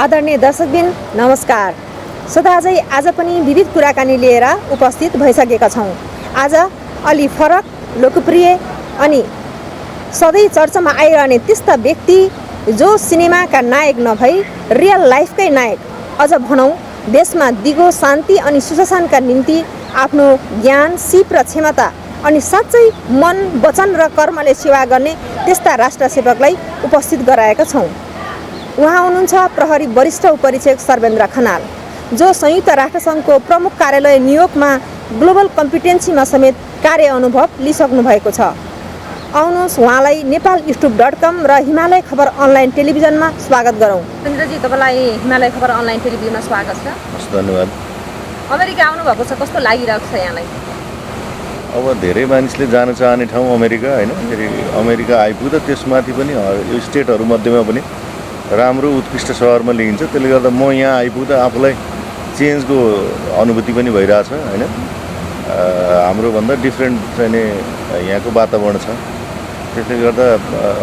आदरणीय दर्शकबिन नमस्कार। सदाझै आज पनि विविध कुराकानी लिएर उपस्थित भइसकेका छौँ। आज अलि फरक, लोकप्रिय अनि सधैँ चर्चामा आइरहने त्यस्ता व्यक्ति जो सिनेमाका नायक नभई रियल लाइफकै नायक, अझ भनौँ देशमा दिगो शान्ति अनि सुशासनका निम्ति आफ्नो ज्ञान, सिप र क्षमता अनि साँच्चै मन, वचन र कर्मले सेवा गर्ने त्यस्ता राष्ट्र सेवकलाई उपस्थित गराएका छौँ। उहाँ हुनुहुन्छ प्रहरी वरिष्ठ उपरीक्षक सर्वेन्द्र खनाल, जो संयुक्त राष्ट्रसङ्घको प्रमुख कार्यालय न्युयोर्कमा ग्लोबल कम्पिटेन्सीमा समेत कार्य अनुभव लिइसक्नु भएको छ। आउनुहोस् उहाँलाई नेपालयुट्युब.com र हिमालय खबर अनलाइन टेलिभिजनमा स्वागत गरौँ। सर्वेन्द्रजी, तपाईँलाई हिमालय खबर अनलाइन टेलिभिजनमा स्वागत छ। धन्यवाद। अमेरिका आउनुभएको छ, कस्तो लागिरहेको छ यहाँलाई? अब धेरै मानिसले जान चाहने ठाउँ अमेरिका होइन, फेरि अमेरिका आइपुग्दा त्यसमाथि पनि यो स्टेटहरूमध्येमा पनि राम्रो उत्कृष्ट सहरमा लिइन्छ। त्यसले गर्दा म यहाँ आइपुग्दा आफूलाई चेन्जको अनुभूति पनि भइरहेछ होइन। हाम्रोभन्दा डिफ्रेन्ट चाहिँ यहाँको वातावरण छ। त्यसले गर्दा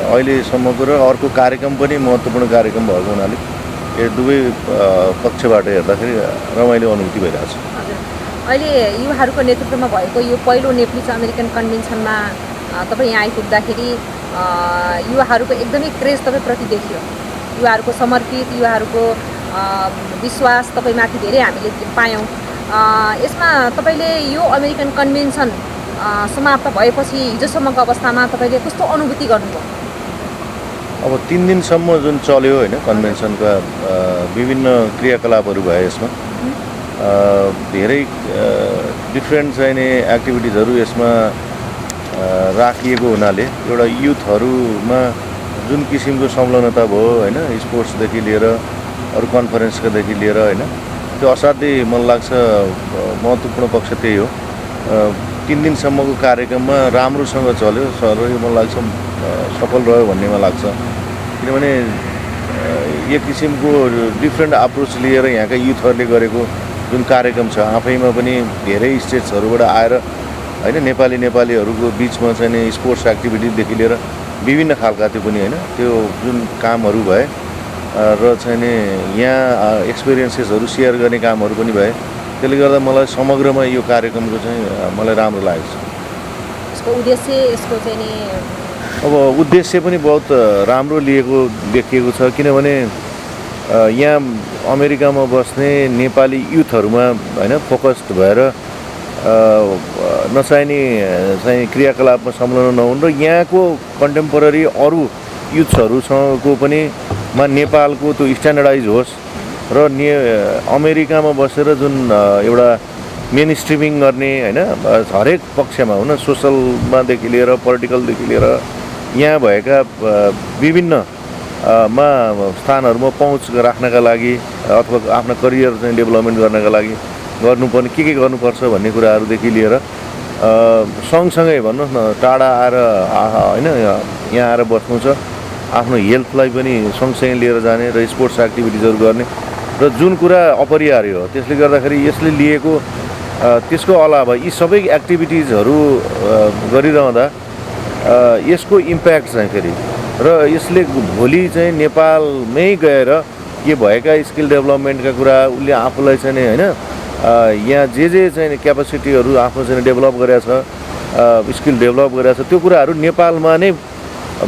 अहिलेसम्मको र अर्को कार्यक्रम पनि महत्त्वपूर्ण कार्यक्रम भएको हुनाले यो दुवै पक्षबाट हेर्दाखेरि रमाइलो अनुभूति भइरहेछ। अहिले युवाहरूको नेतृत्वमा भएको यो पहिलो नेप्लिज अमेरिकन कन्भेन्सनमा तपाईँ यहाँ आइपुग्दाखेरि युवाहरूको एकदमै क्रेज तपाईँप्रति देखियो। युवाहरूको समर्पित, युवाहरूको विश्वास तपाईँमाथि धेरै हामीले पायौँ। यसमा तपाईँले यो अमेरिकन कन्भेन्सन समाप्त भएपछि हिजोसम्मको अवस्थामा तपाईँले कस्तो अनुभूति गर्नुभयो? अब 3 दिनसम्म जुन चल्यो होइन कन्भेन्सनका विभिन्न क्रियाकलापहरू भए यसमा धेरै डिफ्रेन्ट चाहिने एक्टिभिटिजहरू यसमा राखिएको हुनाले एउटा युथहरूमा जुन किसिमको संलग्नता भयो होइन, स्पोर्ट्सदेखि लिएर अरू कन्फरेन्सकादेखि लिएर होइन, त्यो असाध्यै मलाई लाग्छ महत्त्वपूर्ण पक्ष त्यही हो। 3 दिनसम्मको कार्यक्रममा राम्रोसँग चल्यो र यो मलाई लाग्छ सफल रह्यो भन्ने मलाई लाग्छ। किनभने एक किसिमको डिफ्रेन्ट अप्रोच लिएर यहाँका युथहरूले गरेको जुन कार्यक्रम छ आफैमा पनि धेरै स्टेट्सहरूबाट आएर होइन नेपालीहरूको बिचमा चाहिँ स्पोर्ट्स एक्टिभिटीदेखि लिएर विभिन्न खालका त्यो पनि होइन, त्यो जुन कामहरू भए र चाहिँ यहाँ एक्सपिरियन्सेसहरू सेयर गर्ने कामहरू पनि भए। त्यसले गर्दा मलाई समग्रमा यो कार्यक्रमको चाहिँ मलाई राम्रो लागेको छ। यसको उद्देश्य, यसको चाहिँ अब उद्देश्य पनि बहुत राम्रो लिएको देखिएको छ। किनभने यहाँ अमेरिकामा बस्ने नेपाली युथहरूमा होइन फोकस्ड भएर नचाहिने चाहिँ क्रियाकलापमा संलग्न नहुन् र यहाँको कन्टेम्पोरेरी अरू युथ्सहरूसँगको पनि नेपालको त्यो स्ट्यान्डर्डाइज होस् र अमेरिकामा बसेर जुन एउटा मेन स्ट्रिमिङ गर्ने होइन हरेक पक्षमा हुन, सोसलमादेखि लिएर पोलिटिकलदेखि लिएर यहाँ भएका विभिन्न स्थानहरूमा पहुँच राख्नका लागि अथवा आफ्नो करियर चाहिँ डेभलपमेन्ट गर्नका लागि गर्नुपर्ने के गर्नुपर्छ भन्ने कुराहरूदेखि लिएर सँगसँगै भन्नुहोस् न, टाढा आएर होइन यहाँ आएर बस्नु छ, आफ्नो हेल्थलाई पनि सँगसँगै लिएर जाने र स्पोर्ट्स एक्टिभिटिजहरू गर्ने र जुन कुरा अपरिहार्य हो त्यसले गर्दाखेरि यसले लिएको त्यसको अलावा यी सबै एक्टिभिटिजहरू गरिरहँदा यसको इम्प्याक्ट चाहिँ फेरि र यसले भोलि चाहिँ नेपालमै गएर के भएका स्किल डेभलपमेन्टका कुरा उसले आफूलाई चाहिँ होइन यहाँ जे चाहिँ क्यापासिटीहरू आफ्नो चाहिँ डेभलप गरेको छ, स्किल डेभलप गरेको छ, त्यो कुराहरू नेपालमा नै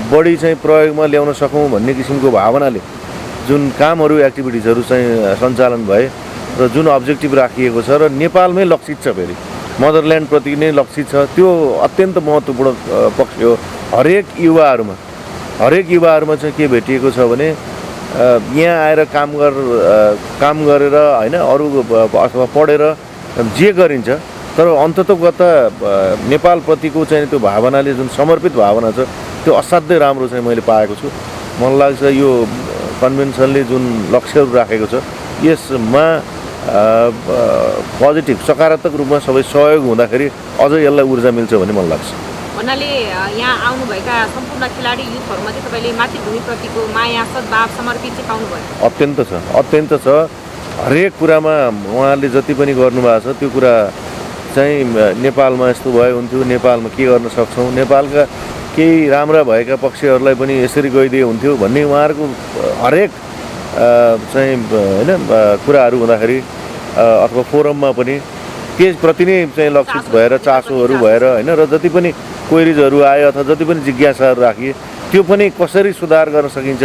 बढी चाहिँ प्रयोगमा ल्याउन सकौँ भन्ने किसिमको भावनाले जुन कामहरू एक्टिभिटिजहरू चाहिँ सञ्चालन भए र जुन अब्जेक्टिभ राखिएको छ र नेपालमै लक्षित छ, फेरि मदरल्यान्डप्रति नै लक्षित छ, त्यो अत्यन्त महत्त्वपूर्ण पक्ष हो। हरेक युवाहरूमा चाहिँ के भेटिएको छ भने यहाँ आएर काम गरेर होइन अरू अथवा पढेर जे गरिन्छ तर अन्ततोगत नेपालप्रतिको चाहिँ त्यो भावनाले जुन समर्पित भावना छ त्यो असाध्यै राम्रो चाहिँ मैले पाएको छु। मलाई लाग्छ यो कन्भेन्सनले जुन लक्ष्यहरू राखेको छ यसमा पोजिटिभ सकारात्मक रूपमा सबै सहयोग हुँदाखेरि अझ यसलाई ऊर्जा मिल्छ भन्ने मलाई लाग्छ। भन्नाले यहाँ आउनुभएका सम्पूर्ण खेलाडी युथहरूमध्ये तपाईँले मातृभूमिप्रतिको माया, सद्भाव, समर्पित चाहिँ पाउनुभयो? अत्यन्त छ। हरेक कुरामा उहाँले जति पनि गर्नुभएको छ त्यो कुरा चाहिँ नेपालमा यस्तो भए हुन्थ्यो, नेपालमा के गर्न सक्छौँ, नेपालका केही राम्रा भएका पक्षहरूलाई पनि यसरी गइदिए हुन्थ्यो भन्ने उहाँहरूको हरेक चाहिँ होइन कुराहरू हुँदाखेरि अथवा फोरममा पनि त्यसप्रति नै चाहिँ लक्षित भएर चासोहरू भएर होइन र जति पनि क्वेरिजहरू आयो अथवा जति पनि जिज्ञासाहरू राखिए त्यो पनि कसरी सुधार गर्न सकिन्छ,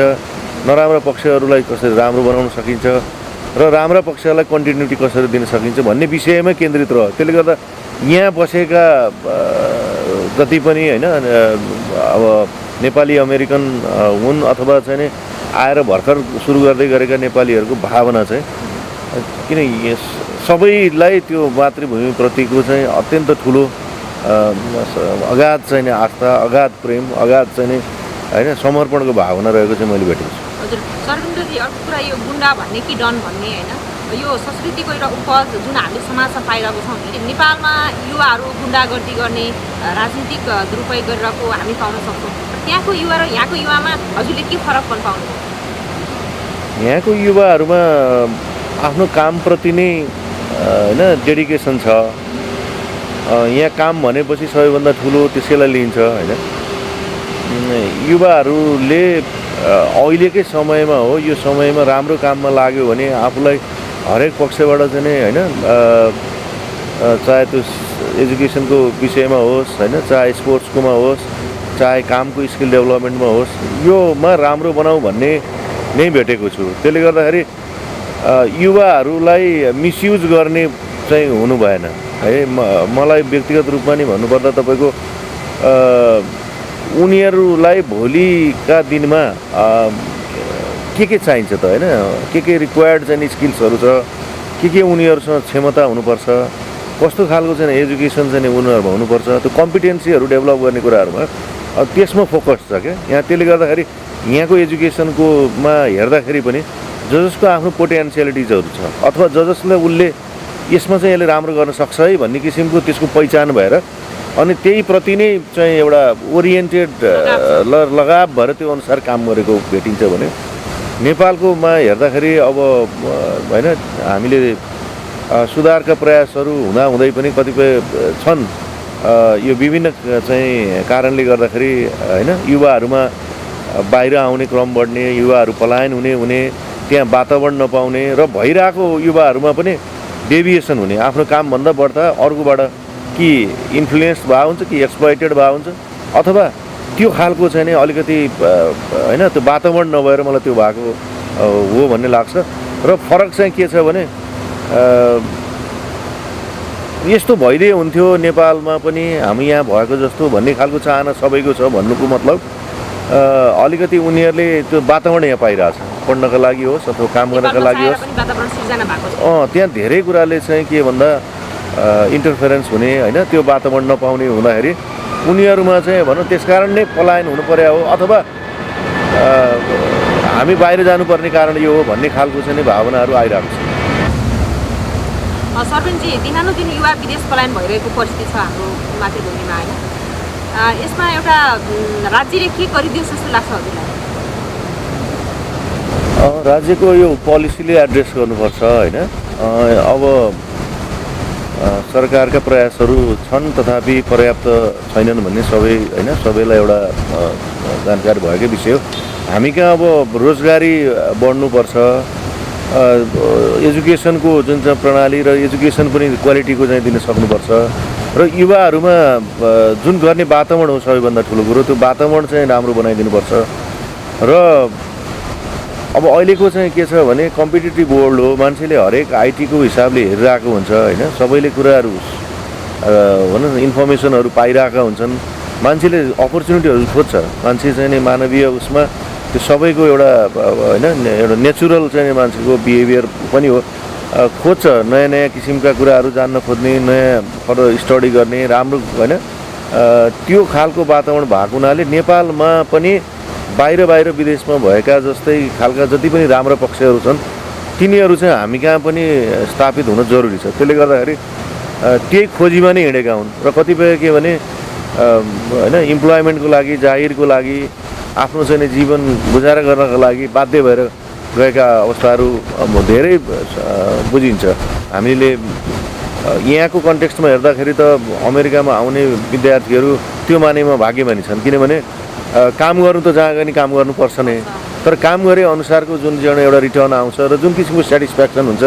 नराम्रा पक्षहरूलाई कसरी राम्रो बनाउन सकिन्छ र राम्रा पक्षलाई कन्टिन्युटी कसरी दिन सकिन्छ भन्ने विषयमै केन्द्रित रह्यो। त्यसले गर्दा यहाँ बसेका जति पनि होइन अब नेपाली अमेरिकन हुन् अथवा चाहिँ नि आएर भर्खर सुरु गर्दै गरेका नेपालीहरूको भावना चाहिँ किन सबैलाई त्यो मातृभूमिप्रतिको चाहिँ अत्यन्त ठुलो अगाध चाहिँ नि आस्था, अगाध प्रेम, अगाध चाहिँ नि होइन समर्पणको भावना रहेको चाहिँ मैले भेटेको छु। हजुर सरविन्द्रजी, अर्को कुरा यो गुन्डा भन्ने कि डन भन्ने होइन, यो संस्कृतिको एउटा उपज जुन हामीले समाजमा पाइरहेको छौँ कि नेपालमा युवाहरू गुन्डागर्दी गर्ने, राजनीतिक दुरुपयोग गरिरहेको हामी पाउन सक्छौँ। त्यहाँको युवा र यहाँको युवामा हजुरले के फरक पनि पाउनु? यहाँको युवाहरूमा आफ्नो कामप्रति नै होइन डेडिकेसन छ। यहाँ काम भनेपछि सबैभन्दा ठुलो त्यसैलाई लिन्छ होइन। युवाहरूले अहिलेकै समयमा हो, यो समयमा राम्रो काममा लाग्यो भने आफूलाई हरेक पक्षबाट चाहिँ नै होइन चाहे त्यो एजुकेसनको विषयमा होस् होइन, चाहे स्पोर्ट्सकोमा होस्, चाहे कामको स्किल डेभलपमेन्टमा होस्, योमा राम्रो बनाऊ भन्ने नै भेटेको छु। त्यसले गर्दाखेरि युवाहरूलाई मिसयुज गर्ने चाहिँ हुनु भएन है। मलाई व्यक्तिगत रूपमा नि भन्नुपर्दा तपाईँको उनीहरूलाई भोलिका दिनमा के चाहिन्छ त होइन, के रिक्वायर्ड चाहिँ स्किल्सहरू छ, के उनीहरूसँग क्षमता हुनुपर्छ, कस्तो खालको चाहिँ एजुकेसन चाहिँ उनीहरूमा हुनुपर्छ, त्यो कम्पिटेन्सीहरू डेभलप गर्ने कुराहरूमा त्यसमा फोकस छ क्या यहाँ। त्यसले गर्दाखेरि यहाँको एजुकेसनकोमा हेर्दाखेरि पनि जसको आफ्नो पोटेन्सियलिटिजहरू छ अथवा जसले उसले यसमा चाहिँ यसले राम्रो गर्न सक्छ है भन्ने किसिमको त्यसको पहिचान भएर अनि त्यही प्रति नै चाहिँ एउटा ओरिएन्टेड लगाव भएर त्यो अनुसार काम गरेको भेटिन्छ भने नेपालकोमा हेर्दाखेरि अब होइन हामीले सुधारका प्रयासहरू हुँदाहुँदै पनि कतिपय छन् यो विभिन्न चाहिँ कारणले गर्दाखेरि होइन युवाहरूमा बाहिर आउने क्रम बढ्ने, युवाहरू पलायन हुने त्यहाँ वातावरण नपाउने र भइरहेको युवाहरूमा पनि डेभिएसन हुने, आफ्नो कामभन्दा बढ्दा अर्कोबाट कि इन्फ्लुएन्स भएको हुन्छ कि एक्सप्लोइटेड भएको हुन्छ अथवा त्यो खालको चाहिँ नि अलिकति होइन त्यो वातावरण नभएर मलाई त्यो भएको हो भन्ने लाग्छ। र फरक चाहिँ के छ भने यस्तो भइदिए हुन्थ्यो नेपालमा पनि हामी यहाँ भएको जस्तो भन्ने खालको चाहना सबैको छ भन्नुको मतलब अलिकति उनीहरूले त्यो वातावरण यहाँ पाइरहेछ, पढ्नका लागि होस् अथवा काम गर्नका लागि होस्। त्यहाँ धेरै कुराले चाहिँ के भन्दा इन्टरफेरेन्स हुने होइन, त्यो वातावरण नपाउने हुँदाखेरि उनीहरूमा चाहिँ भनौँ त्यसकारण नै पलायन हुनु पर्यो हो अथवा हामी बाहिर जानुपर्ने कारण यो हो भन्ने खालको चाहिँ भावनाहरू आइरहेको छ। सरविनजी, दिनानुदिन युवा विदेश पलायन भइरहेको परिस्थिति छ हाम्रो मातृभूमिमा होइन, यसमा एउटा राज्यले के गरिदियोस् जस्तो लाग्छ हजुरलाई? राज्यको यो पोलिसीले एड्रेस गर्नुपर्छ होइन। अब सरकारका प्रयासहरू छन् तथापि पर्याप्त छैनन् भन्ने सबै होइन सबैलाई एउटा जानकारी भएकै विषय हो। हामी कहाँ अब रोजगारी बढ्नुपर्छ, एजुकेसनको जुन चाहिँ प्रणाली र एजुकेसन पनि क्वालिटीको चाहिँ दिन सक्नुपर्छ र युवाहरूमा जुन गर्ने वातावरण हो सबैभन्दा ठुलो कुरो त्यो वातावरण चाहिँ राम्रो बनाइदिनुपर्छ। र अब अहिलेको चाहिँ के छ भने कम्पिटेटिभ वर्ल्ड हो, मान्छेले हरेक आइटीको हिसाबले हेरिरहेको हुन्छ होइन, सबैले कुराहरू भनौँ न इन्फर्मेसनहरू पाइरहेका हुन्छन्, मान्छेले अपर्च्युनिटीहरू खोज्छ, मान्छे चाहिँ नि मानवीय उसमा त्यो सबैको एउटा होइन एउटा नेचुरल चाहिँ मान्छेको बिहेभियर पनि हो, खोज्छ नयाँ नयाँ किसिमका कुराहरू जान्न खोज्ने, नयाँ फर्दर स्टडी गर्ने, राम्रो होइन त्यो खालको वातावरण भएको हुनाले नेपालमा पनि बाहिर विदेशमा भएका जस्तै खालका जति पनि राम्रा पक्षहरू छन् तिनीहरू चाहिँ हामी कहाँ पनि स्थापित हुन जरुरी छ। त्यसले गर्दाखेरि त्यही खोजीमा नै हिँडेका हुन् र कतिपय के भने होइन इम्प्लोइमेन्टको लागि, जागिरको लागि, आफ्नो चाहिँ जीवन गुजारा गर्नको लागि बाध्य भएर गएका अवस्थाहरू धेरै बुझिन्छ। हामीले यहाँको कन्टेक्स्टमा हेर्दाखेरि त अमेरिकामा आउने विद्यार्थीहरू त्यो मानेमा भाग्यमानी छन्, किनभने काम गर्नु त जहाँ गए नि काम गर्नुपर्छ नै, तर काम गरे अनुसारको जुन एउटा रिटर्न आउँछ र जुन किसिमको सेटिस्फ्याक्सन हुन्छ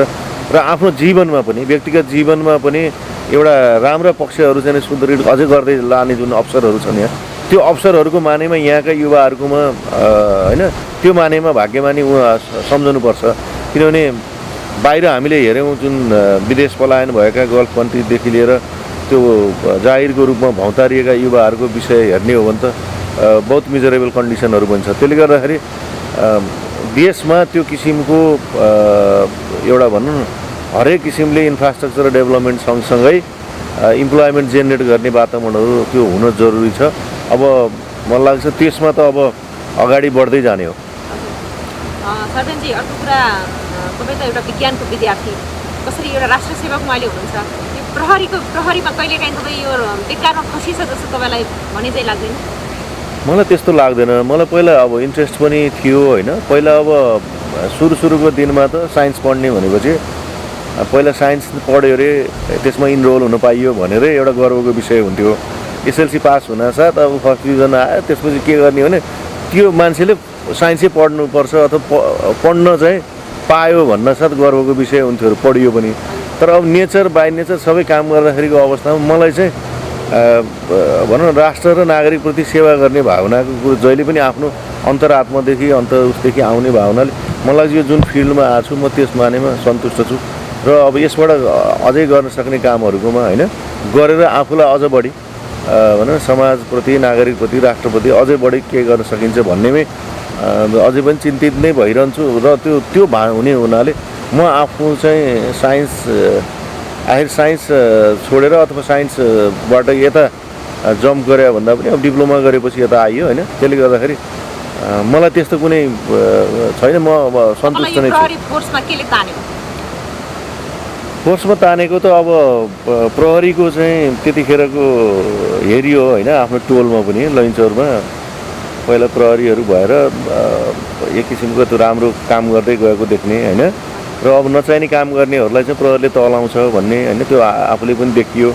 र आफ्नो जीवनमा पनि व्यक्तिगत जीवनमा पनि एउटा राम्रा पक्षहरू चाहिँ सुदृढ अझै गर्दै लाने जुन अवसरहरू छन् यहाँ त्यो अवसरहरूको मानेमा यहाँका युवाहरूकोमा होइन त्यो मानेमा भाग्यमानी सम्झनुपर्छ किनभने बाहिर हामीले हेऱ्यौँ जुन विदेश पलायन भएका गल्फ कन्ट्रीदेखि लिएर त्यो जाहिरको रूपमा भौतारिएका युवाहरूको विषय हेर्ने हो भने त बहुत मिजरेबल कन्डिसनहरू पनि छ त्यसले गर्दाखेरि देशमा त्यो किसिमको एउटा भनौँ न हरेक किसिमले इन्फ्रास्ट्रक्चर डेभलपमेन्ट सँगसँगै इम्प्लोइमेन्ट जेनेरेट गर्ने वातावरणहरू त्यो हुन जरुरी छ अब मलाई लाग्छ त्यसमा त अब अगाडि बढ्दै जाने हो सर्जनजी अर्को कुरा तपाईँ त एउटा विज्ञानको विद्यार्थी कसरी एउटा राष्ट्र सेवकमा अहिले हुनुहुन्छ यो प्रहरीमा कहिलेकाहीँ तपाईँ यो बेकारमा फसिन्छ जस्तो तपाईँलाई भने चाहिँ लाग्दैन मलाई त्यस्तो लाग्दैन मलाई पहिला अब इन्ट्रेस्ट पनि थियो होइन पहिला अब सुरुको दिनमा त साइन्स पढ्ने भनेपछि पहिला साइन्स पढ्यो अरे त्यसमा इनरोल हुन पाइयो भनेर एउटा गर्वको विषय हुन्थ्यो एसएलसी पास हुनासाथ अब फर्स्ट डिभिजन आयो त्यसपछि के गर्ने भने त्यो मान्छेले साइन्सै पढ्नुपर्छ अथवा पढ्न चाहिँ पायो भन्नासाथ गर्वको विषय हुन्थ्यो पढियो पनि तर अब नेचर बाई नेचर सबै काम गर्दाखेरिको अवस्थामा मलाई चाहिँ भनौँ न राष्ट्र र नागरिकप्रति सेवा गर्ने भावनाको कुरो जहिले पनि आफ्नो अन्तरात्मादेखि उसदेखि आउने भावनाले मलाई यो जुन फिल्डमा आएको छु म त्यस मानेमा सन्तुष्ट छु र अब यसबाट अझै गर्न सक्ने कामहरूकोमा होइन गरेर आफूलाई अझ बढी भनौँ समाजप्रति नागरिकप्रति राष्ट्रप्रति अझै बढी के गर्न सकिन्छ भन्नेमै अझै पनि चिन्तित नै भइरहन्छु र त्यो हुने हुनाले म आफू चाहिँ साइन्स छोडेर अथवा साइन्सबाट यता जम्प गरे भन्दा पनि अब डिप्लोमा गरेपछि यता आइयो होइन त्यसले गर्दाखेरि मलाई त्यस्तो कुनै छैन म अब सन्तुष्ट नै छु फोर्समा तानेको त अब प्रहरीको चाहिँ त्यतिखेरको हेरियो होइन आफ्नो टोलमा पनि लैनचौरमा पहिला प्रहरीहरू भएर एक किसिमको त्यो राम्रो काम गर्दै गएको देख्ने होइन र अब नचाहिने काम गर्नेहरूलाई चाहिँ प्रहरीले तलाउँछ भन्ने होइन त्यो आफूले पनि देखियो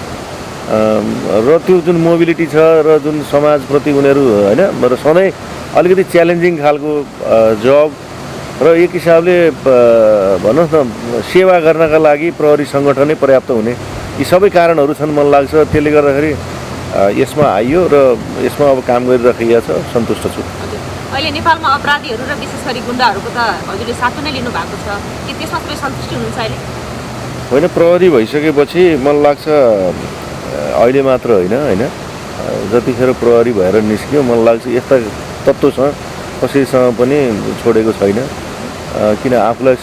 र त्यो जुन मोबिलिटी छ र जुन समाजप्रति उनीहरू होइन र सधैँ अलिकति च्यालेन्जिङ खालको जब र एक हिसाबले भनौँ न सेवा गर्नका लागि प्रहरी सङ्गठनै पर्याप्त हुने यी सबै कारणहरू छन् मलाई लाग्छ त्यसले गर्दाखेरि यसमा आइयो र यसमा अब काम गरिराखिएको छ सन्तुष्ट छु अहिले नेपालमा अपराधीहरू र विशेष गरी गुण्डाहरूको त हजुरले साथो नै लिनु भएको छ के त्यसमा तपाईँ सन्तुष्टि हुनुहुन्छ अहिले होइन प्रहरी भइसकेपछि मलाई लाग्छ अहिले मात्र होइन जतिखेर प्रहरी भएर निस्क्यो मलाई लाग्छ यस्ता तत्त्वसँग कसैसँग पनि छोडेको छैन किन आफूलाई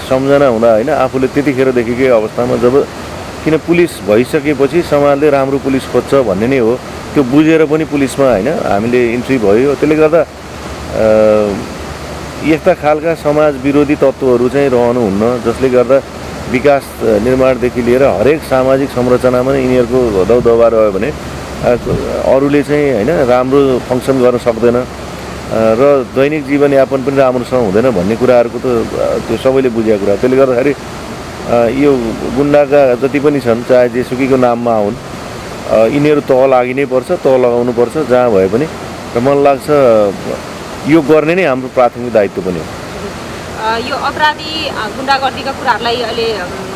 सम्झना हुँदा होइन आफूले त्यतिखेरदेखिकै अवस्थामा जब किन पुलिस भइसकेपछि समाजले राम्रो पुलिस खोज्छ भन्ने नै हो त्यो बुझेर पनि पुलिसमा होइन हामीले इन्ट्री भयो त्यसले गर्दा यस्ता खालका समाज विरोधी तत्त्वहरू चाहिँ रहनुहुन्न जसले गर्दा विकास निर्माणदेखि लिएर हरेक सामाजिक संरचनामा नै यिनीहरूको दबदबा रह्यो भने अरूले चाहिँ होइन राम्रो फङ्सन गर्न सक्दैन र दैनिक जीवनयापन पनि राम्रोसँग हुँदैन भन्ने कुराहरूको त त्यो सबैले बुझेको कुरा त्यसले गर्दाखेरि यो गुण्डाका जति पनि छन् चाहे जेसुकैको नाममा आउन् यिनीहरू तह लागि नै पर्छ तह लगाउनु पर्छ जहाँ भए पनि र मलाई लाग्छ यो गर्ने नै हाम्रो प्राथमिक दायित्व पनि हो यो अपराधी गुण्डागर्दीका कुराहरूलाई अहिले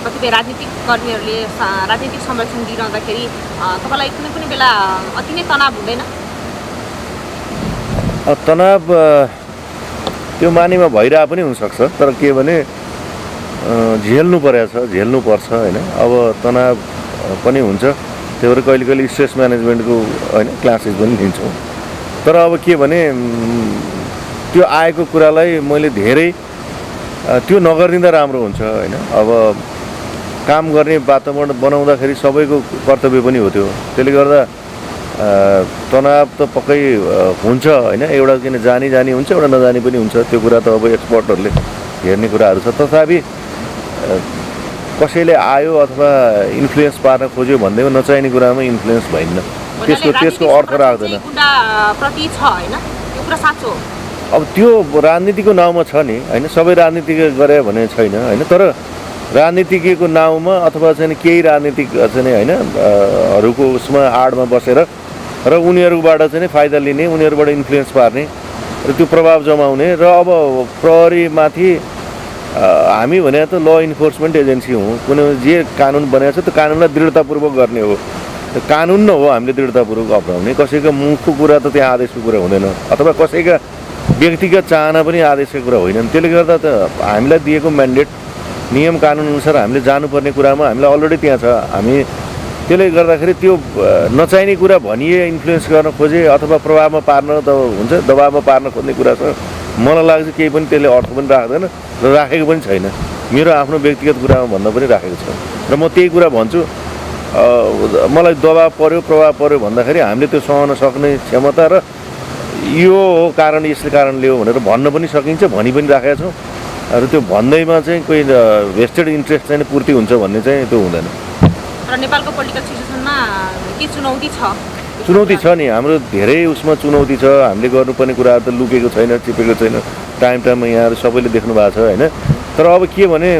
कतिपय राजनीतिक कर्मीहरूले राजनीतिक संरक्षण दिइरहँदाखेरि तपाईँलाई कुनै पनि बेला अति नै तनाव हुँदैन तनाव त्यो मानेमा भइरहेको पनि हुनसक्छ तर के भने झेल्नुपर्छ होइन अब तनाव पनि हुन्छ त्यही भएर कहिले कहिले स्ट्रेस म्यानेजमेन्टको होइन क्लासेस पनि लिन्छौँ तर अब के भने त्यो आएको कुरालाई मैले धेरै त्यो नगरिदिँदा राम्रो हुन्छ होइन अब काम गर्ने वातावरण बनाउँदाखेरि सबैको कर्तव्य पनि हो त्यो त्यसले गर्दा तनाव त पक्कै हुन्छ होइन एउटा किन जानी हुन्छ एउटा नजानी पनि हुन्छ त्यो कुरा त अब एक्सपर्टहरूले हेर्ने कुराहरू छ तथापि कसैले आयो अथवा इन्फ्लुएन्स पार्न खोज्यो भन्दैमा नचाहिने कुरामा इन्फ्लुएन्स भइन्न त्यसको अर्थ राख्दैन अब त्यो राजनीतिको नाउँमा छ नि होइन सबै राजनीति गरे भने छैन होइन तर राजनीतिको नाउँमा अथवा चाहिँ केही राजनीतिक चाहिँ होइन हरूको उसमा आडमा बसेर र उनीहरूबाट चाहिँ फाइदा लिने उनीहरूबाट इन्फ्लुएन्स पार्ने र त्यो प्रभाव जमाउने र अब प्रहरीमाथि हामी भने त ल इन्फोर्समेन्ट एजेन्सी हौँ, कुनै जे कानुन बनाएको छ त्यो कानुनलाई दृढतापूर्वक गर्ने हो। कानुन न हो हामीले दृढतापूर्वक अप्नाउने, कसैको मुखको कुरा त त्यहाँ आदेशको कुरा हुँदैन, अथवा कसैका व्यक्तिगत चाहना पनि आदेशको कुरा होइनन्। त्यसले गर्दा त हामीलाई दिएको म्यान्डेट नियम कानुन अनुसार हामीले जानुपर्ने कुरामा हामीलाई अलरेडी त्यहाँ छ। हामी त्यसले गर्दाखेरि त्यो नचाहिने कुरा भनिए, इन्फ्लुएन्स गर्न खोजे अथवा प्रभावमा पार्न त हुन्छ, दबावमा पार्न खोज्ने कुरा छ। मलाई लाग्छ केही पनि त्यसले अर्थ पनि राख्दैन र राखेको पनि छैन। मेरो आफ्नो व्यक्तिगत कुरामा भन्दा पनि राखेको छ र म त्यही कुरा भन्छु। मलाई दबाव पर्यो, प्रभाव पर्यो भन्दाखेरि हामीले त्यो सहन सक्ने क्षमता र यो हो कारण, यसले कारणले हो भनेर भन्न पनि सकिन्छ, भनि पनि राखेका छौँ। र त्यो भन्दैमा चाहिँ कोही भेस्टेड इन्ट्रेस्ट चाहिँ पूर्ति हुन्छ भन्ने चाहिँ त्यो हुँदैन। र नेपालको पोलिटिकल सिचुएसनमा के चुनौती छ? चुनौती छ नि, हाम्रो धेरै उसमा चुनौती छ। हामीले गर्नुपर्ने कुराहरू त लुकेको छैन, चिपेको छैन, टाइममा यहाँहरू सबैले देख्नु भएको छ होइन। तर अब के भने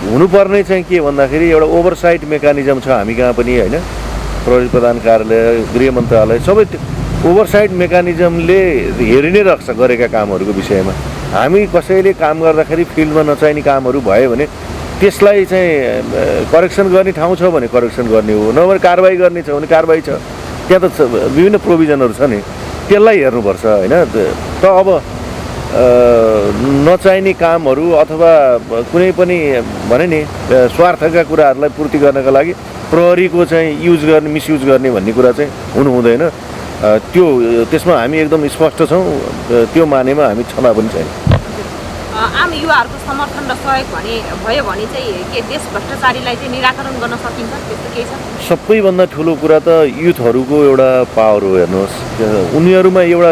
हुनुपर्ने चाहिँ के भन्दाखेरि एउटा ओभरसाइट मेकानिजम छ हामी कहाँ पनि होइन। प्रहरी प्रधान कार्यालय, गृह मन्त्रालय सबै ओभरसाइट मेकानिजमले हेरि नै राख्छ गरेका कामहरूको विषयमा। हामी कसैले काम गर्दाखेरि फिल्डमा नचाहिने कामहरू भयो भने त्यसलाई चाहिँ करेक्सन गर्ने ठाउँ छ भने करेक्सन गर्ने हो, नभए कारबाही गर्ने छ भने कारबाही छ। त्यहाँ त विभिन्न प्रोभिजनहरू छ नि, त्यसलाई हेर्नुपर्छ होइन। त अब नचाहिने कामहरू अथवा कुनै पनि भने नि स्वार्थका कुराहरूलाई पूर्ति गर्नका लागि प्रहरीको चाहिँ युज गर्ने, मिसयुज गर्ने भन्ने कुरा चाहिँ हुनु हुँदैन। त्यसमा हामी एकदम स्पष्ट छौँ। त्यो मानेमा हामी क्षमा पनि छैन। आम युवाहरूको समर्थन र सहयोग भयो भने चाहिँ के देश भ्रष्टाचारीलाई चाहिँ निराकरण गर्न सकिन्छ, त्यस्तो केही छ? सबैभन्दा ठुलो कुरा त युथहरूको एउटा पावर हो। हेर्नुहोस्, उनीहरूमा एउटा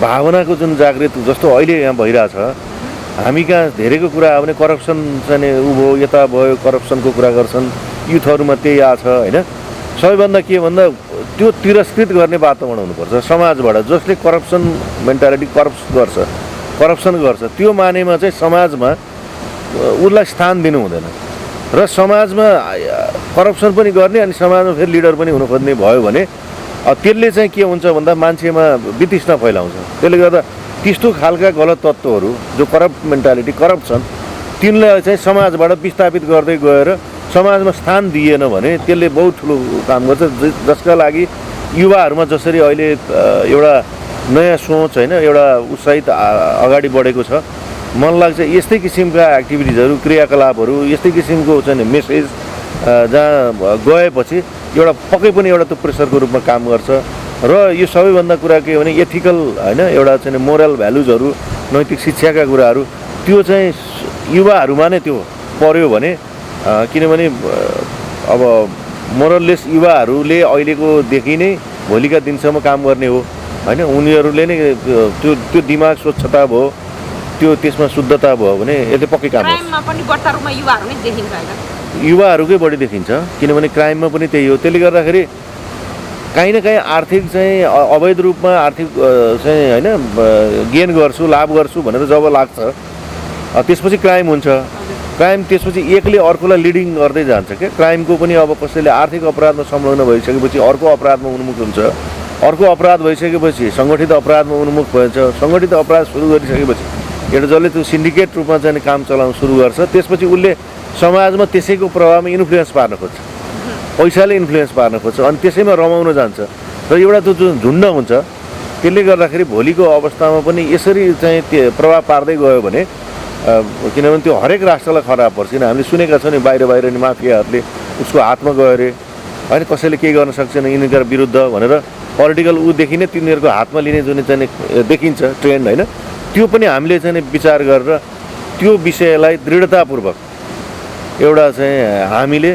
भावनाको जुन जागृत जस्तो अहिले यहाँ भइरहेछ, हामी कहाँ धेरैको कुरा आयो भने करप्सन चाहिँ उभो यता भयो, करप्सनको कुरा गर्छन्, युथहरूमा त्यही आछ होइन। सबैभन्दा के भन्दा त्यो तिरस्कृत गर्ने वातावरण हुनुपर्छ समाजबाट। जसले करप्सन मेन्टालिटी करप्सन गर्छ त्यो मानेमा चाहिँ समाजमा उसलाई स्थान दिनु हुँदैन र समाजमा करप्सन पनि गर्ने अनि समाजमा फेरि लिडर पनि हुनु खोज्ने भयो भने त्यसले चाहिँ के हुन्छ भन्दा मान्छेमा वितृष्णा फैलाउँछ। त्यसले गर्दा त्यस्तो खालका गलत तत्त्वहरू जो करप्ट मेन्टालिटी करप्ट छन् तिनलाई चाहिँ समाजबाट विस्थापित गर्दै गएर समाजमा स्थान दिएन भने त्यसले बहुत ठुलो काम गर्छ। जसका लागि युवाहरूमा जसरी अहिले एउटा नयाँ सोच होइन, एउटा उत्साहित अगाडि बढेको छ। मलाई लाग्छ यस्तै किसिमका एक्टिभिटिजहरू, क्रियाकलापहरू, यस्तै किसिमको चाहिँ मेसेज जहाँ गएपछि एउटा पक्कै पनि एउटा त्यो प्रेसरको रूपमा काम गर्छ। र यो सबैभन्दा कुरा के भने एथिकल होइन, एउटा चाहिँ मोरल भ्यालुजहरू, नैतिक शिक्षाका कुराहरू त्यो चाहिँ युवाहरूमा नै त्यो पर्यो भने, किनभने अब मोरललेस युवाहरूले अहिलेकोदेखि नै भोलिका दिनसम्म काम गर्ने हो होइन। उनीहरूले नै त्यो दिमाग स्वच्छता भयो, त्यो त्यसमा शुद्धता भयो भने यसले पक्कै काम गर्छ। युवाहरूकै बढी देखिन्छ, किनभने क्राइममा पनि त्यही हो। त्यसले गर्दाखेरि काहीँ न काहीँ आर्थिक चाहिँ अवैध रूपमा आर्थिक चाहिँ होइन गेन गर्छु, लाभ गर्छु भनेर जब लाग्छ त्यसपछि क्राइम हुन्छ। क्राइम त्यसपछि एकले अर्कोलाई लिडिङ गर्दै जान्छ क्या। क्राइमको पनि अब कसैले आर्थिक अपराधमा संलग्न भइसकेपछि अर्को अपराधमा उन्मुख हुन्छ, अर्को अपराध भइसकेपछि सङ्गठित अपराधमा उन्मुख भएछ, सङ्गठित अपराध सुरु गरिसकेपछि एउटा जसले त्यो सिन्डिकेट रूपमा चाहिँ काम चलाउन सुरु गर्छ, त्यसपछि उसले समाजमा त्यसैको प्रभावमा इन्फ्लुएन्स पार्न खोज्छ, पैसाले इन्फ्लुएन्स पार्न खोज्छ, अनि त्यसैमा रमाउन जान्छ र एउटा त्यो जुन झुन्ड हुन्छ त्यसले गर्दाखेरि भोलिको अवस्थामा पनि यसरी चाहिँ त्यो प्रभाव पार्दै गयो भने किनभने त्यो हरेक राष्ट्रलाई खराब पर्छ। किन हामीले सुनेका छौँ नि बाहिर नि माफियाहरूले उसको हातमा गयो अरे होइन, कसैले केही गर्न सक्छन् यिनीहरूका विरुद्ध भनेर पोलिटिकल ऊदेखि नै तिनीहरूको हातमा लिने जुन चाहिँ देखिन्छ ट्रेन्ड होइन, त्यो पनि हामीले चाहिँ विचार गरेर त्यो विषयलाई दृढतापूर्वक एउटा चाहिँ हामीले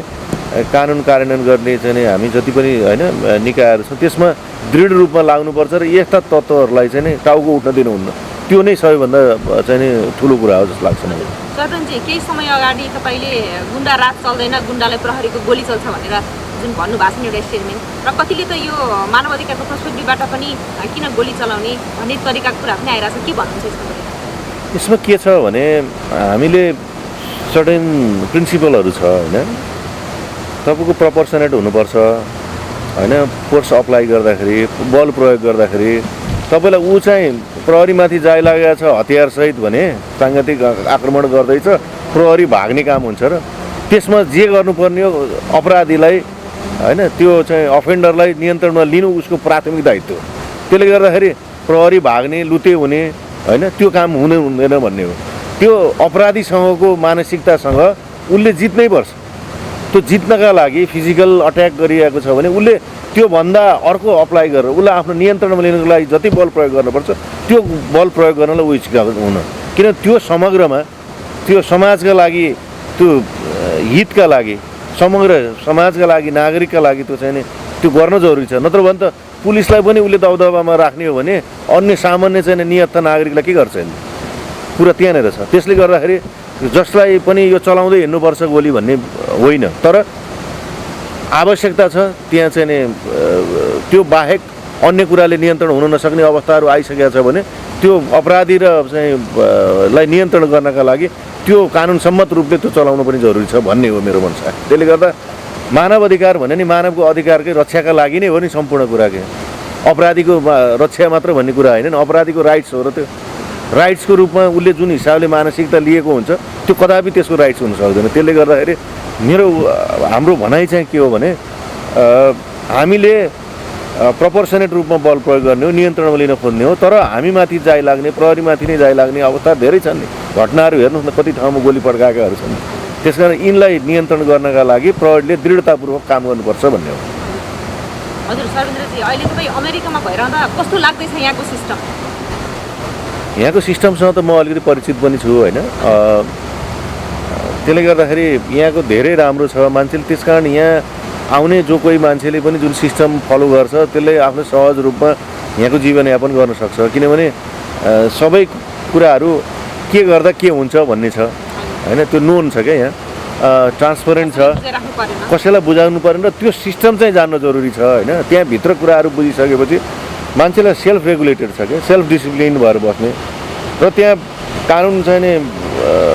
कानुन कार्यान्वयन गर्ने चाहिँ हामी जति पनि होइन निकायहरू छौँ त्यसमा दृढ रूपमा लाग्नुपर्छ र यस्ता तत्त्वहरूलाई चाहिँ टाउको उठ्न दिनुहुन्न। त्यो नै सबैभन्दा चाहिँ नि ठुलो कुरा हो जस्तो लाग्छ मलाई। सरपञ्चजी, केही समय अगाडि तपाईँले गुन्डा राज चल्दैन, गुन्डालाई प्रहरीको गोली चल्छ भनेर जुन भन्नुभएको छ नि एउटा स्टेटमेन्ट, र कतिले त यो मानव अधिकारको पर्सपेक्टिभबाट पनि किन गोली चलाउने भन्ने तरिकाको कुरा पनि आइरहेको छ, के भन्नुहुन्छ यसमा? के छ भने हामीले सर्टेन प्रिन्सिपलहरू छ होइन। तपाईँको प्रपोर्सनेट हुनुपर्छ होइन, फोर्स अप्लाई गर्दाखेरि, बल प्रयोग गर्दाखेरि तपाईँलाई ऊ चाहिँ प्रहरीमाथि जाइ लागेको छ हतियारसहित भने साङ्घातिक आक्रमण गर्दैछ, प्रहरी भाग्ने काम हुन्छ र त्यसमा जे गर्नुपर्ने हो अपराधीलाई होइन त्यो चाहिँ अफेन्डरलाई नियन्त्रणमा लिनु उसको प्राथमिक दायित्व हो। त्यसले गर्दाखेरि प्रहरी भाग्ने लुते हुने होइन त्यो काम हुँदैन भन्ने हो। त्यो अपराधीसँगको मानसिकतासँग उसले जित्नै पर्छ। त्यो जित्नका लागि फिजिकल अट्याक गरिरहेको छ भने उसले त्योभन्दा अर्को अप्लाई गरेर उसलाई आफ्नो नियन्त्रणमा लिनको लागि जति बल प्रयोग गर्नुपर्छ त्यो बल प्रयोग गर्नलाई ऊ इच्छुक हुन, किन त्यो समग्रमा त्यो समाजका लागि त्यो हितका लागि समग्र समाजका लागि नागरिकका लागि त्यो चाहिँ नि त्यो गर्न जरुरी छ। नत्र भने त पुलिसलाई पनि उसले दबदबामा राख्ने हो भने अन्य सामान्य चाहिँ नियत नागरिकलाई के गर्छ यसले? कुरा त्यहाँनिर छ। त्यसले गर्दाखेरि जसलाई पनि यो चलाउँदै हिँड्नुपर्छ गोली भन्ने होइन, तर आवश्यकता छ त्यहाँ चाहिँ नि त्यो बाहेक अन्य कुराले नियन्त्रण हुन नसक्ने अवस्थाहरू आइसकेको छ भने त्यो अपराधी र चाहिँ लाई नियन्त्रण गर्नका लागि त्यो कानुन सम्मत रूपले त्यो चलाउनु पनि जरुरी छ भन्ने हो मेरो मनसा। त्यसले गर्दा मानव अधिकार भने नि मानवको अधिकारकै रक्षाका लागि नै हो नि सम्पूर्ण कुरा के, अपराधीको रक्षा मात्र भन्ने कुरा होइन। अपराधीको राइट्स हो र त्यो राइट्सको रूपमा उसले जुन हिसाबले मानसिकता लिएको हुन्छ त्यो कदापि त्यसको राइट्स हुन सक्दैन। त्यसले गर्दाखेरि हाम्रो भनाइ चाहिँ के हो भने हामीले प्रपोर्सनेट रूपमा बल प्रयोग गर्ने हो, नियन्त्रणमा लिन खोज्ने हो, तर हामीमाथि जाइ लाग्ने प्रहरीमाथि नै जाइ लाग्ने अवस्था धेरै छन् नि। घटनाहरू हेर्नुहोस् न, कति ठाउँमा गोली पड्काएकाहरू छन्। त्यसकारण यिनलाई नियन्त्रण गर्नका लागि प्रहरीले दृढतापूर्वक काम गर्नुपर्छ भन्ने हो। हजुर सर्वेन्द्रजी, अहिले तपाईँ अमेरिकामा भइरहँदा कस्तो लाग्दैछ यहाँको सिस्टम? यहाँको सिस्टमसँग त म अलिकति परिचित पनि छु होइन। त्यसले गर्दाखेरि यहाँको धेरै राम्रो छ मान्छेले। त्यसकारण यहाँ आउने जो कोही मान्छेले पनि जुन सिस्टम फलो गर्छ त्यसले आफ्नो सहज रूपमा यहाँको जीवनयापन गर्न सक्छ। किनभने सबै कुराहरू के गर्दा के हुन्छ भन्ने छ होइन, त्यो नोन छ क्या यहाँ, ट्रान्सपरेन्ट छ, कसैलाई बुझाउनु परेन र त्यो सिस्टम चाहिँ जान्न जरुरी छ होइन। त्यहाँभित्र कुराहरू बुझिसकेपछि मान्छेलाई सेल्फ रेगुलेटेड छ क्या, सेल्फ डिसिप्लिन भएर बस्ने र त्यहाँ कानुन चाहिँ नि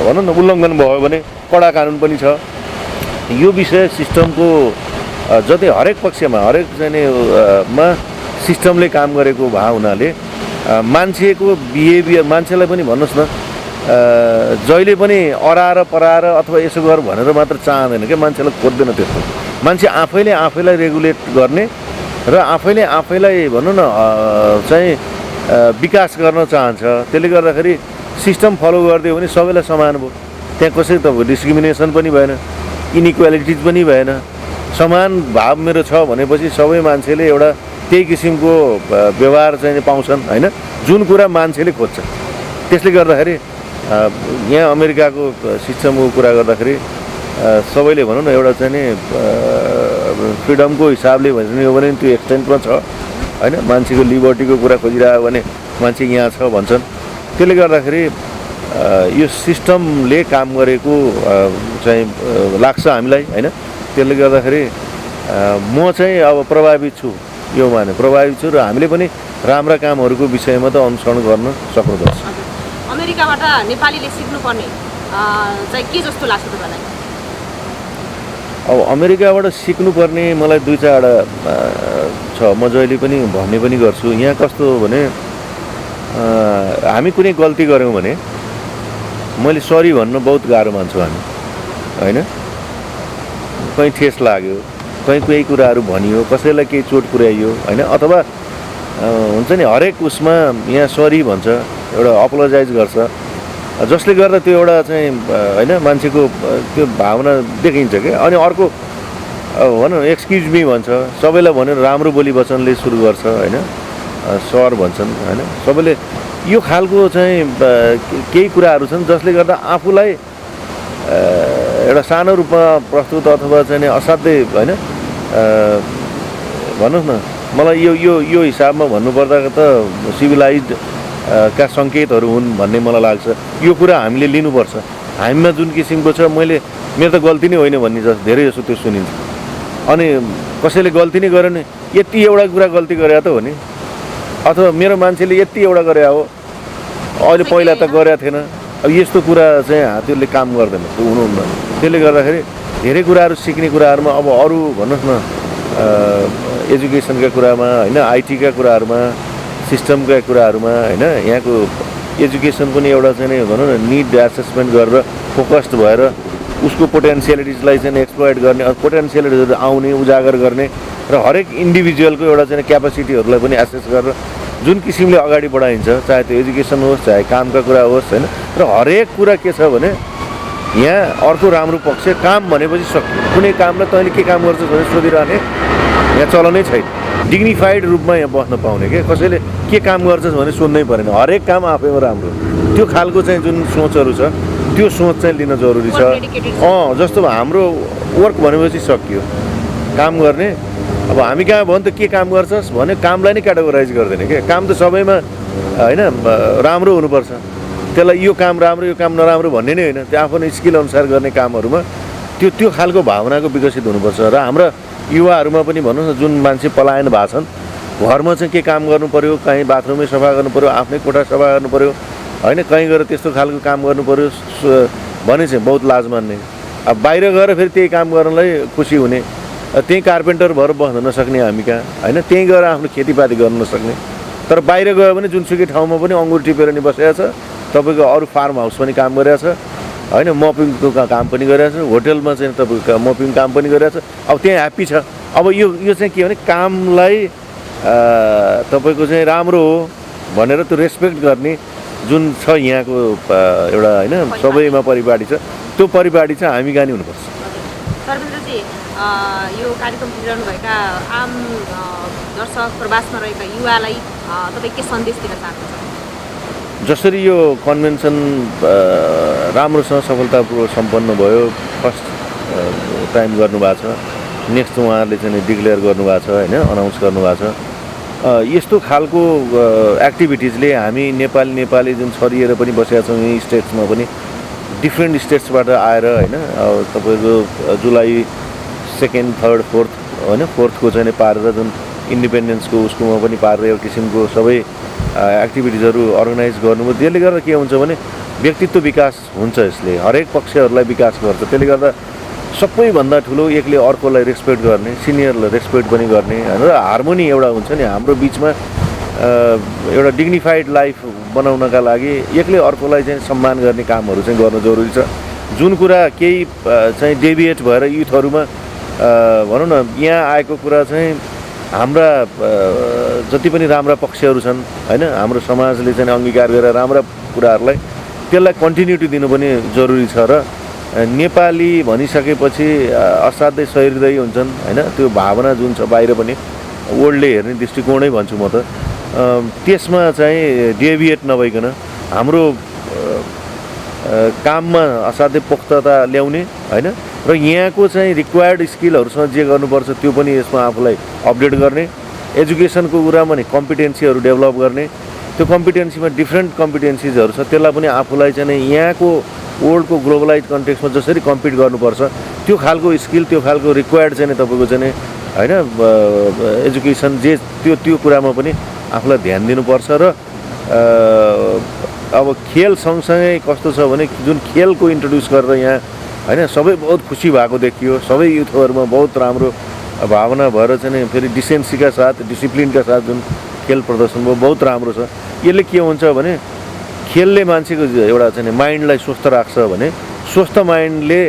भनौँ न उल्लङ्घन भयो भने कडा कानुन पनि छ। यो विषय सिस्टमको जति हरेक पक्षमा हरेक चाहिँ नि मा सिस्टमले काम गरेको भए हुनाले मान्छेको बिहेभियर मान्छेलाई पनि भन्नुहोस् न जहिले पनि अराएर पराएर अथवा यसो गर भनेर मात्र चाहँदैन क्या, मान्छेलाई खोज्दैन त्यस्तो। मान्छे आफैले आफैलाई रेगुलेट गर्ने र आफैले आफैलाई भनौँ न चाहिँ विकास गर्न चाहन्छ। त्यसले गर्दाखेरि सिस्टम फलो गरिदियो भने सबैलाई समान भयो, त्यहाँ कसै तपाईँको डिस्क्रिमिनेसन पनि भएन, इनइक्वालिटिज पनि भएन, समान भाव मेरो छ भनेपछि सबै मान्छेले एउटा त्यही किसिमको व्यवहार चाहिँ पाउँछन् होइन, जुन कुरा मान्छेले खोज्छ। त्यसले गर्दाखेरि यहाँ अमेरिकाको सिस्टमको कुरा गर्दाखेरि सबैले भनौँ न एउटा चाहिँ नि फ्रिडमको हिसाबले भन्ने हो भने त्यो एक्सटेन्टमा छ होइन। मान्छेको लिबर्टीको कुरा खोजिरह्यो भने मान्छे यहाँ छ भन्छन्। त्यसले गर्दाखेरि यो सिस्टमले काम गरेको चाहिँ लाग्छ हामीलाई होइन। त्यसले गर्दाखेरि म चाहिँ अब प्रभावित छु, यो माने प्रभावित छु र हामीले पनि राम्रा कामहरूको विषयमा त अनुसरण गर्न सक्नुपर्छ। अमेरिकाबाट नेपालीले सिक्नुपर्ने चाहिँ के जस्तो लाग्छ तपाईँलाई? अब अमेरिकाबाट सिक्नुपर्ने मलाई दुई चारवटा छ, म जहिले पनि भन्ने पनि गर्छु। यहाँ कस्तो हो भने हामी कुनै गल्ती गऱ्यौँ भने मैले सरी भन्न बहुत गाह्रो मान्छु हामी होइन। कहीँ ठेस लाग्यो, कहीँ केही कुराहरू भनियो, कसैलाई केही चोट पुर्याइयो होइन, अथवा हुन्छ नि हरेक उसमा यहाँ सरी भन्छ, एउटा अपोलोजाइज गर्छ, जसले गर्दा त्यो एउटा चाहिँ होइन मान्छेको त्यो भावना देखिन्छ क्या। अनि अर्को भनौँ एक्सक्युज मी भन्छ, सबैलाई भनेर राम्रो बोली वचनले सुरु गर्छ होइन, सर भन्छन् होइन। सबैले यो खालको चाहिँ केही कुराहरू छन् जसले गर्दा आफूलाई एउटा सानो रूपमा प्रस्तुत अथवा चाहिँ असाध्यै होइन भन्नुहोस् न, मलाई यो यो यो हिसाबमा भन्नुपर्दा त सिभिलाइज्ड का सङ्केतहरू हुन् भन्ने मलाई लाग्छ। यो कुरा हामीले लिनुपर्छ। हामीमा जुन किसिमको छ, मेरो त गल्ती नै होइन भन्ने जस्तो धेरै जसो त्यो सुनिन्छ। अनि कसैले गल्ती नै गर्यो नि, यति एउटा कुरा गल्ती गरे त हो नि, अथवा मेरो मान्छेले यति एउटा गरे हो, अहिले पहिला त गरेको थिएन। अब यस्तो कुरा चाहिँ त्यसले काम गर्दैन, त्यो हुनुहुन्न। त्यसले गर्दाखेरि धेरै कुराहरू सिक्ने कुराहरूमा अब अरू भन्नुहोस् न एजुकेसनका कुरामा होइन, आइटीका कुराहरूमा, सिस्टमका कुराहरूमा होइन यहाँको एजुकेसन पनि एउटा चाहिँ भनौँ न निड एसेसमेन्ट गरेर फोकस्ड भएर उसको पोटेन्सियलिटिजलाई चाहिँ एक्सप्लोइट गर्ने पोटेन्सियलिटिजहरू आउने उजागर गर्ने र हरेक इन्डिभिजुअलको एउटा चाहिँ क्यापासिटीहरूलाई पनि एसेस गरेर जुन किसिमले अगाडि बढाइन्छ चाहे त्यो एजुकेसन होस् चाहे कामका कुरा होस् होइन र हरेक कुरा के छ भने यहाँ अर्को राम्रो पक्ष काम भनेपछि सक्यो कुनै कामलाई तैँले के काम गर्छस् भने सोधिरहने यहाँ चलनै छैन डिग्निफाइड रूपमा यहाँ बस्न पाउने के कसैले के काम गर्छस् भने सोध्नै परेन हरेक काम आफैमा राम्रो त्यो खालको चाहिँ जुन सोचहरू छ त्यो सोच चाहिँ लिन जरुरी छ जस्तो हाम्रो वर्क भनेपछि सकियो काम गर्ने अब हामी कहाँ भयो भने त के काम गर्छस् भने कामलाई नै क्याटेगोराइज गर्दैन के काम त सबैमा होइन राम्रो हुनुपर्छ त्यसलाई यो काम राम्रो यो काम नराम्रो भन्ने नै होइन त्यो आफ्नो स्किल अनुसार गर्ने कामहरूमा त्यो खालको भावनाको विकसित हुनुपर्छ र हाम्रा युवाहरूमा पनि भनौँ न जुन मान्छे पलायन भएको छन् घरमा चाहिँ के काम गर्नु पर्यो कहीँ बाथरुमै सफा गर्नु पर्यो आफ्नै कोठा सफा गर्नु पर्यो होइन कहीँ गएर त्यस्तो खालको काम गर्नु पर्यो भने चाहिँ बहुत लाज मान्ने अब बाहिर गएर फेरि त्यही काम गर्नलाई खुसी हुने त्यही कार्पेन्टर भएर बस्न नसक्ने हामी कहाँ होइन त्यहीँ गएर आफ्नो खेतीपाती गर्न नसक्ने तर बाहिर गयो भने जुनसुकै ठाउँमा पनि अङ्गुर टिपेर नि बसेको छ तपाईँको अरू फार्म हाउस पनि काम गरिरहेछ होइन मपिङको काम पनि गरिरहेछ होटलमा चाहिँ तपाईँको मपिङ काम पनि गरिरहेछ अब त्यहाँ ह्याप्पी छ अब यो चाहिँ के भने कामलाई तपाईँको चाहिँ राम्रो हो भनेर त्यो रेस्पेक्ट गर्ने जुन छ यहाँको एउटा होइन सबैमा परिपाटी छ त्यो परिपाटी चाहिँ हामी गानी हुनुपर्छ सर्वेन्द्रजी यो कार्यक्रम हेरिरहनुभएका आम दर्शक प्रवासमा रहेका युवालाई तपाईँ के सन्देश दिन चाहनुहुन्छ जसरी यो कन्भेन्सन राम्रोसँग सफलतापूर्वक सम्पन्न भयो फर्स्ट टाइम गर्नुभएको छ नेक्स्ट उहाँहरूले चाहिँ डिक्लेयर गर्नुभएको छ होइन अनाउन्स गर्नुभएको छ यस्तो खालको एक्टिभिटिजले हामी नेपाली जुन छरिएर पनि बसेका छौँ यही स्टेट्समा पनि डिफ्रेन्ट स्टेट्सबाट आएर होइन तपाईँको जुलाई 2nd 3rd 4th होइन 4th को चाहिँ पारेर जुन इन्डिपेन्डेन्सको उसकोमा पनि पारेर एउटा किसिमको सबै एक्टिभिटिजहरू अर्गनाइज गर्नुभयो त्यसले गर्दा के हुन्छ भने व्यक्तित्व विकास हुन्छ यसले हरेक पक्षहरूलाई विकास गर्छ त्यसले गर्दा सबैभन्दा ठुलो एकले अर्कोलाई रेस्पेक्ट गर्ने सिनियरलाई रेस्पेक्ट पनि गर्ने होइन र हार्मोनी एउटा हुन्छ नि हाम्रो बिचमा एउटा डिग्निफाइड लाइफ बनाउनका लागि एकले अर्कोलाई चाहिँ सम्मान गर्ने कामहरू चाहिँ गर्नु जरुरी छ जुन कुरा केही चाहिँ डेभिएट भएर युथहरूमा भनौँ न यहाँ आएको कुरा चाहिँ हाम्रा जति पनि राम्रा पक्षहरू छन् होइन हाम्रो समाजले चाहिँ अङ्गीकार गरेर राम्रा कुराहरूलाई त्यसलाई कन्टिन्युटी दिनु पनि जरुरी छ र नेपाली भनिसकेपछि असाध्यै सहृदयी हुन्छन् होइन त्यो भावना जुन छ बाहिर पनि वर्ल्डले हेर्ने दृष्टिकोणै भन्छु म त त्यसमा चाहिँ डेभिएट नभइकन हाम्रो काममा असाध्यै पोख्तता ल्याउने होइन र यहाँको चाहिँ रिक्वायर्ड स्किलहरूसँग जे गर्नुपर्छ त्यो पनि यसमा आफूलाई अपडेट गर्ने एजुकेसनको कुरामा नि कम्पिटेन्सीहरू डेभलप गर्ने त्यो कम्पिटेन्सीमा डिफ्रेन्ट कम्पिटेन्सिजहरू छ त्यसलाई पनि आफूलाई चाहिँ यहाँको वर्ल्डको ग्लोबलाइज कन्टेक्समा जसरी कम्पिट गर्नुपर्छ त्यो खालको स्किल त्यो खालको रिक्वायर्ड चाहिँ तपाईँको चाहिँ होइन एजुकेसन जे त्यो कुरामा पनि आफूलाई ध्यान दिनुपर्छ र अब खेल सँगसँगै कस्तो छ भने जुन खेलको इन्ट्रोड्युस गरेर यहाँ होइन सबै बहुत खुसी भएको देखियो सबै युथहरूमा बहुत राम्रो भावना भएर चाहिँ फेरि डिसेन्सीका साथ डिसिप्लिनका साथ जुन खेल प्रदर्शन भयो बहुत राम्रो छ यसले के हुन्छ भने खेलले मान्छेको एउटा चाहिँ माइन्डलाई स्वस्थ राख्छ भने स्वस्थ माइन्डले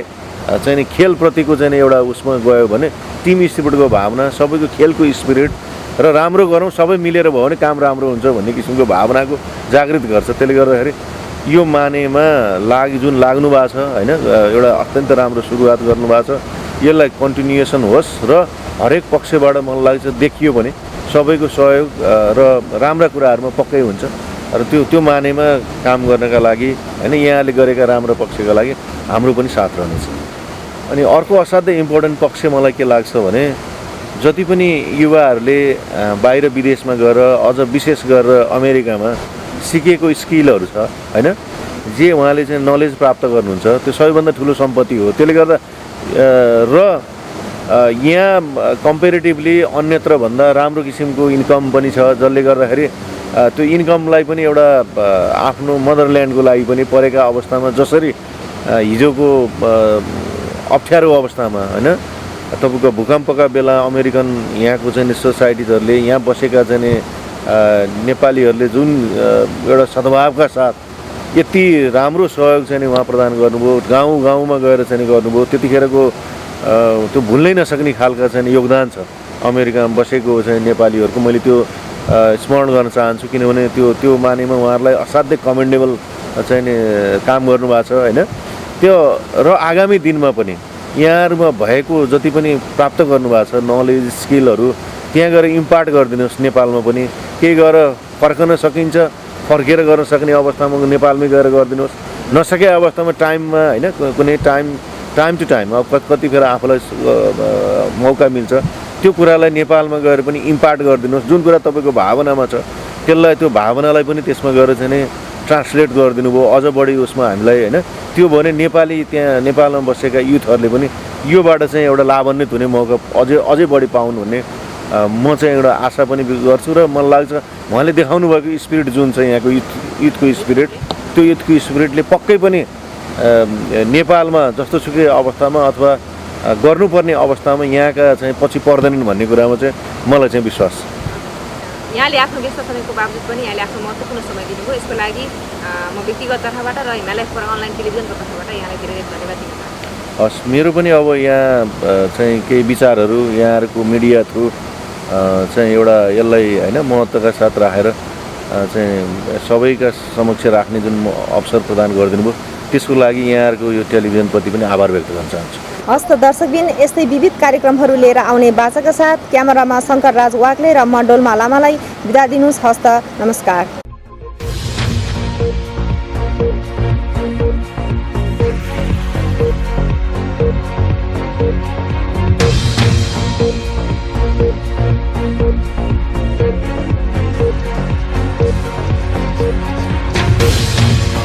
चाहिँ खेलप्रतिको चाहिँ एउटा उसमा गयो भने टिम स्पिरिटको भावना सबैको खेलको स्पिरिट र राम्रो गरौँ सबै मिलेर भयो भने काम राम्रो हुन्छ भन्ने किसिमको भावनाको जागृत गर्छ त्यसले गर्दाखेरि यो मानेमा जुन लाग्नु भएको छ होइन एउटा अत्यन्त राम्रो सुरुवात गर्नुभएको छ यसलाई कन्टिन्युएसन होस् र हरेक पक्षबाट मलाई लाग्छ देखियो भने सबैको सहयोग र राम्रा कुराहरूमा पक्कै हुन्छ र त्यो मानेमा काम गर्नका लागि होइन यहाँले गरेका राम्रो पक्षका लागि हाम्रो पनि साथ रहनेछ अनि अर्को असाध्यै इम्पोर्टेन्ट पक्ष मलाई के लाग्छ भने जति पनि युवाहरूले बाहिर विदेशमा गएर अझ विशेष गरेर अमेरिकामा सिकेको स्किलहरू छ होइन जे उहाँले चाहिँ नलेज प्राप्त गर्नुहुन्छ त्यो सबैभन्दा ठुलो सम्पत्ति हो त्यसले गर्दा र यहाँ कम्पेरिटिभली अन्यत्र भन्दा राम्रो किसिमको इन्कम पनि छ जसले गर्दाखेरि त्यो इन्कमलाई पनि एउटा आफ्नो मदरल्यान्डको लागि पनि परेका अवस्थामा जसरी हिजोको अप्ठ्यारो अवस्थामा होइन तपाईँको भूकम्पका बेला अमेरिकन यहाँको चाहिँ सोसाइटिजहरूले यहाँ बसेका चाहिँ नेपालीहरूले जुन एउटा सद्भावका साथ यति राम्रो सहयोग चाहिँ नि उहाँ प्रदान गर्नुभयो, गाउँ गाउँमा गएर चाहिँ नि गर्नुभयो, त्यतिखेरको त्यो भुल्नै नसक्ने खालका चाहिँ योगदान छ अमेरिकामा बसेको चाहिँ नेपालीहरूको। मैले त्यो स्मरण गर्न चाहन्छु, किनभने त्यो मानेमा उहाँहरूलाई असाध्यै कमेन्डेबल चाहिँ नि काम गर्नुभएको छ होइन। त्यो र आगामी दिनमा पनि यहाँहरूमा भएको जति पनि प्राप्त गर्नुभएको छ नलेज स्किलहरू त्यहाँ गएर इम्पार्ट गरिदिनुहोस्। नेपालमा पनि केही गरेर फर्कन सकिन्छ, फर्केर गर्न सक्ने अवस्थामा नेपालमै गएर गरिदिनुहोस्। नसके अवस्थामा टाइममा होइन, कुनै टाइम टु टाइम अब कतिखेर आफूलाई मौका मिल्छ त्यो कुरालाई नेपालमा गएर पनि इम्पार्ट गरिदिनुहोस्। जुन कुरा तपाईँको भावनामा छ त्यसलाई, त्यो भावनालाई पनि त्यसमा गएर चाहिँ नि ट्रान्सलेट गरिदिनु भयो अझ बढी उसमा हामीलाई होइन। त्यो भने नेपाली त्यहाँ नेपालमा बसेका युथहरूले पनि योबाट चाहिँ एउटा लाभान्वित हुने मौका अझै बढी पाउनु भन्ने म चाहिँ एउटा आशा पनि गर्छु। र मलाई लाग्छ उहाँले देखाउनु भएको स्पिरिट जुन चाहिँ यहाँको युथको स्पिरिट, त्यो युथको स्पिरिटले पक्कै पनि नेपालमा जस्तोसुकै अवस्थामा अथवा गर्नुपर्ने अवस्थामा यहाँका चाहिँ पछि पर्दैनन् भन्ने कुरामा चाहिँ मलाई चाहिँ विश्वास छ। यहाँले आफ्नो व्यस्त समयको बावजुद पनि यहाँले आफ्नो महत्त्वपूर्ण समय दिनुभयो। यसको लागि म व्यक्तिगत तर्फबाट र हिमालय फरक अनलाइन टेलिभिजनको तर्फबाट यहाँलाई धेरै धेरै धन्यवाद दिन चाहन्छु। हस्, मेरो पनि अब यहाँ चाहिँ केही विचारहरू यहाँहरूको मिडिया थ्रु चाहिँ एउटा यसलाई होइन महत्त्वका साथ राखेर चाहिँ सबैका समक्ष राख्ने जुन अवसर प्रदान गरिदिनु भयो त्यसको लागि यहाँहरूको यो टेलिभिजनप्रति पनि आभार व्यक्त गर्न चाहन्छु। हस्त दर्शकबिन, यस्तै विविध कार्यक्रमहरू लिएर आउने बाचाका साथ क्यामेरामा शङ्कर राज वाग्ले र म डोल्मा लामालाई बिदा दिनुहोस्। हस्त नमस्कार।